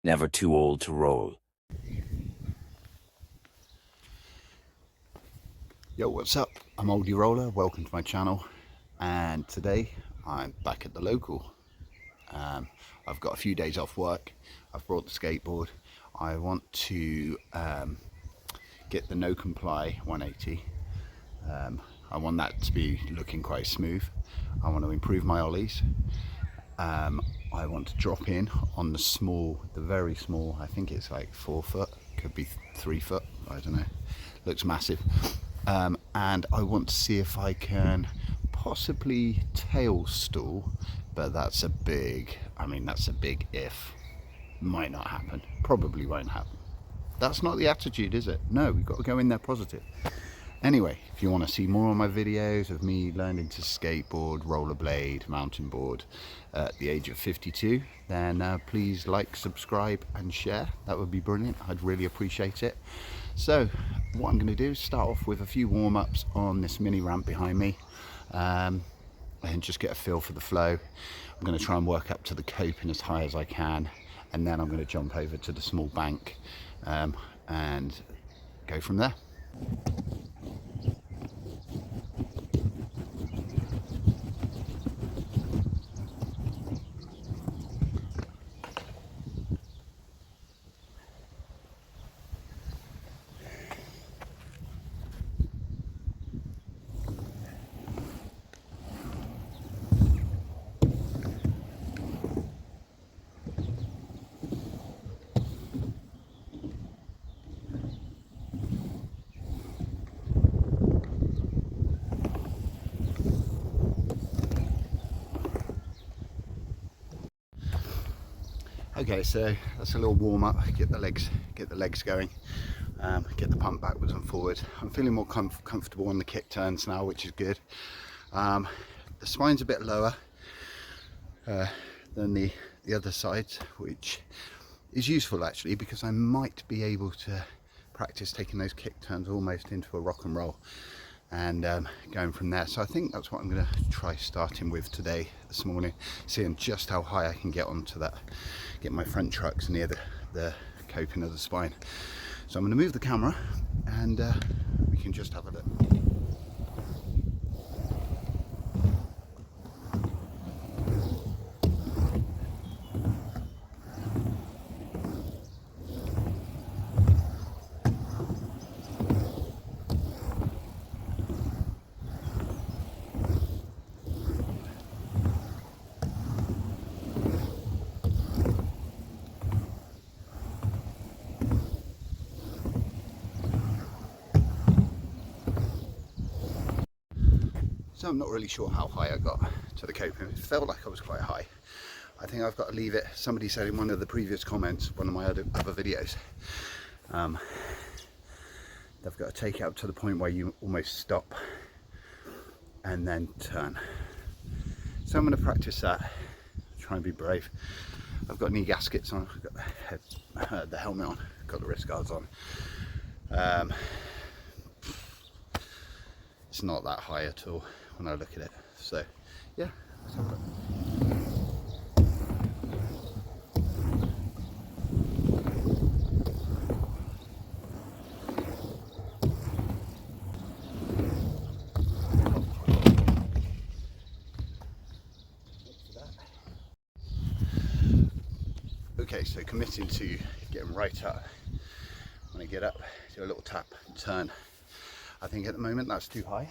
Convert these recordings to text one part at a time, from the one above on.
never too old to roll. Yo, what's up? I'm Oldie Roller, welcome to my channel, and today I'm back at the local. I've got a few days off work. I've brought the skateboard. I want to get the no comply 180. I want that to be looking quite smooth. I want to improve my ollies. I want to drop in on the very small, I think it's like 4 foot, could be 3 foot, I don't know, looks massive. And I want to see if I can possibly tail stool, but that's a big if. Might not happen, probably won't happen. That's not the attitude, is it? No, we've got to go in there positive. Anyway, if you want to see more of my videos of me learning to skateboard, rollerblade, mountain board at the age of 52, then please like, subscribe and share. That would be brilliant. I'd really appreciate it. So what I'm going to do is start off with a few warm-ups on this mini ramp behind me, and just get a feel for the flow. I'm going to try and work up to the coping as high as I can, and then I'm going to jump over to the small bank and go from there. Okay, so that's a little warm up. Get the legs going. Get the pump backwards and forward. I'm feeling more comfortable on the kick turns now, which is good. The spine's a bit lower than the other sides, which is useful actually, because I might be able to practice taking those kick turns almost into a rock and roll and going from there. So I think that's what I'm going to try starting with this morning, seeing just how high I can get onto that, get my front trucks near the coping of the spine. So I'm going to move the camera and we can just have a look. So I'm not really sure how high I got to the coping. It felt like I was quite high. I think I've got to leave it. Somebody said in one of the previous comments, one of my other videos, they've got to take it up to the point where you almost stop and then turn. So I'm going to practice that, try and be brave. I've got knee gaskets on, I've got the helmet on, got the wrist guards on. It's not that high at all when I look at it. So yeah, let's have a look. Okay, so committing to getting right up. When I get up, do a little tap and turn. I think at the moment that's too high.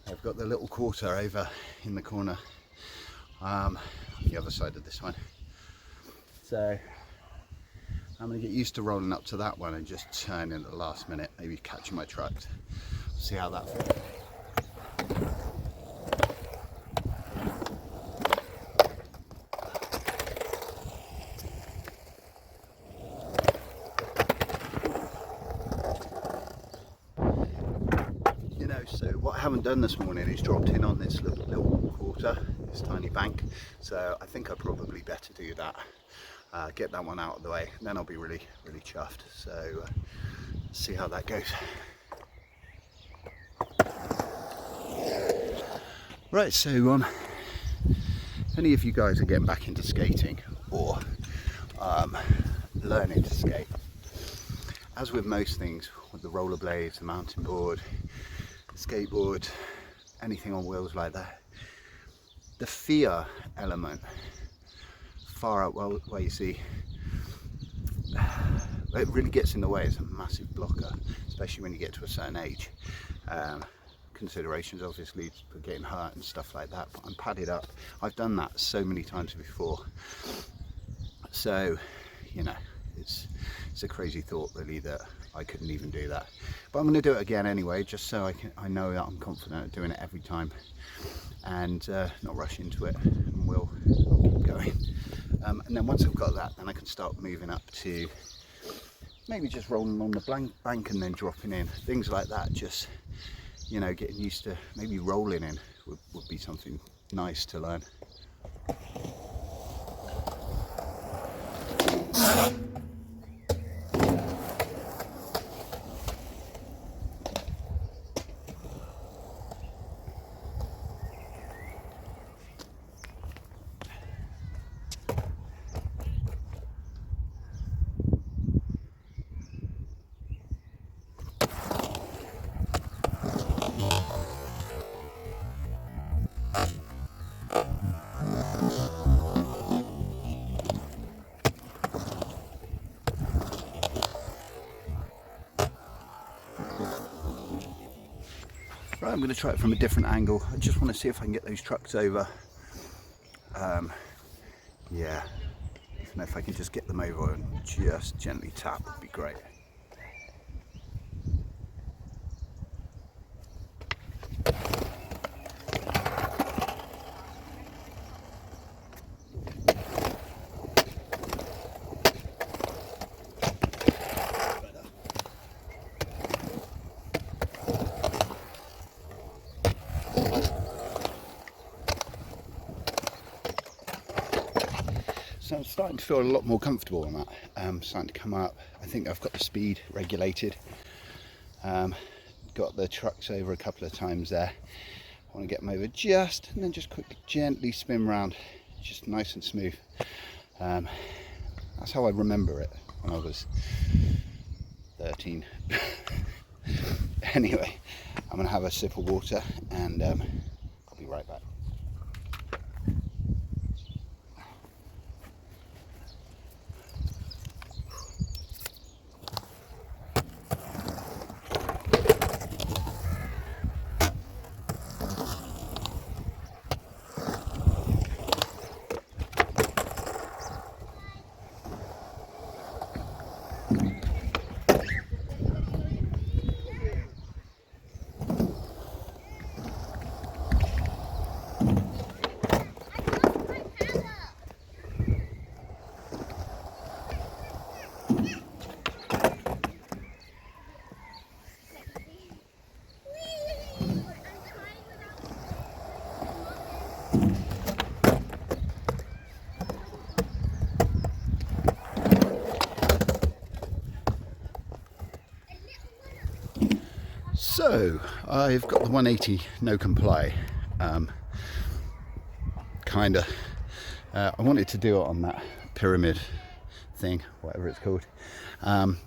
I've got the little quarter over in the corner, on the other side of this one. So I'm going to get used to rolling up to that one and just turning at the last minute, maybe catching my trucks. See how that feels. So what I haven't done this morning is dropped in on this little quarter, this tiny bank. So I think I probably better do that, get that one out of the way, and then I'll be really chuffed. So see how that goes. Right, so if any of you guys are getting back into skating or learning to skate. As with most things, with the rollerblades, the mountain board, the skateboard, anything on wheels like that, the fear element far out where you see it really gets in the way. It's a massive blocker, especially when you get to a certain age. Considerations obviously for getting hurt and stuff like that, but I'm padded up. I've done that so many times before, so you know, it's a crazy thought really that I couldn't even do that, but I'm going to do it again anyway, just so I know that I'm confident at doing it every time, and not rush into it, and I'll keep going. And then once I've got that, then I can start moving up to maybe just rolling on the bank and then dropping in, things like that. Just, you know, getting used to maybe rolling in would be something nice to learn. Right, I'm going to try it from a different angle. I just want to see if I can get those trucks over. Yeah, and if I can just get them over and just gently tap, would be great. So I'm starting to feel a lot more comfortable on that. Starting to come up. I think I've got the speed regulated. Got the trucks over a couple of times there. I want to get them over just, and then just quickly, gently spin round, just nice and smooth. That's how I remember it when I was 13. Anyway, I'm going to have a sip of water and I'll be right back. So I've got the 180 no comply. I wanted to do it on that pyramid thing, whatever it's called, but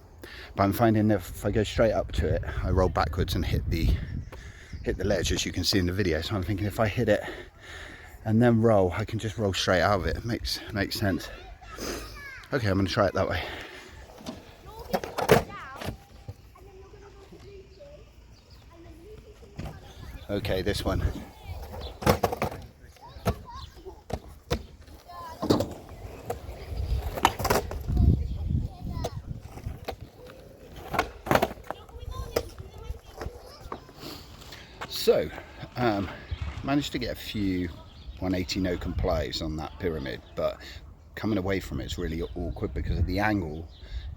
I'm finding that if I go straight up to it, I roll backwards and hit the ledge, as you can see in the video. So I'm thinking if I hit it and then roll, I can just roll straight out of it. It makes sense. Okay, I'm going to try it that way. Okay, this one. So, managed to get a few 180 no complies on that pyramid, but coming away from it is really awkward because of the angle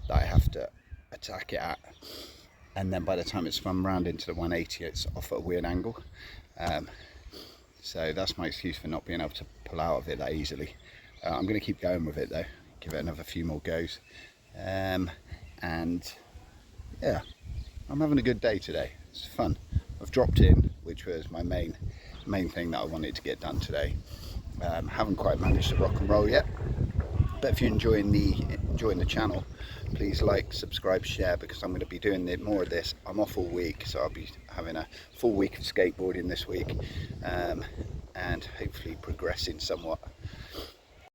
that I have to attack it at. And then by the time it's spun round into the 180, it's off at a weird angle. So that's my excuse for not being able to pull out of it that easily. I'm going to keep going with it though, give it another few more goes. And yeah, I'm having a good day today. It's fun. I've dropped in, which was my main thing that I wanted to get done today. Haven't quite managed to rock and roll yet, But if you're enjoying the channel, please like, subscribe, share, because I'm going to be doing more of this. I'm off all week, so I'll be having a full week of skateboarding this week, and hopefully progressing somewhat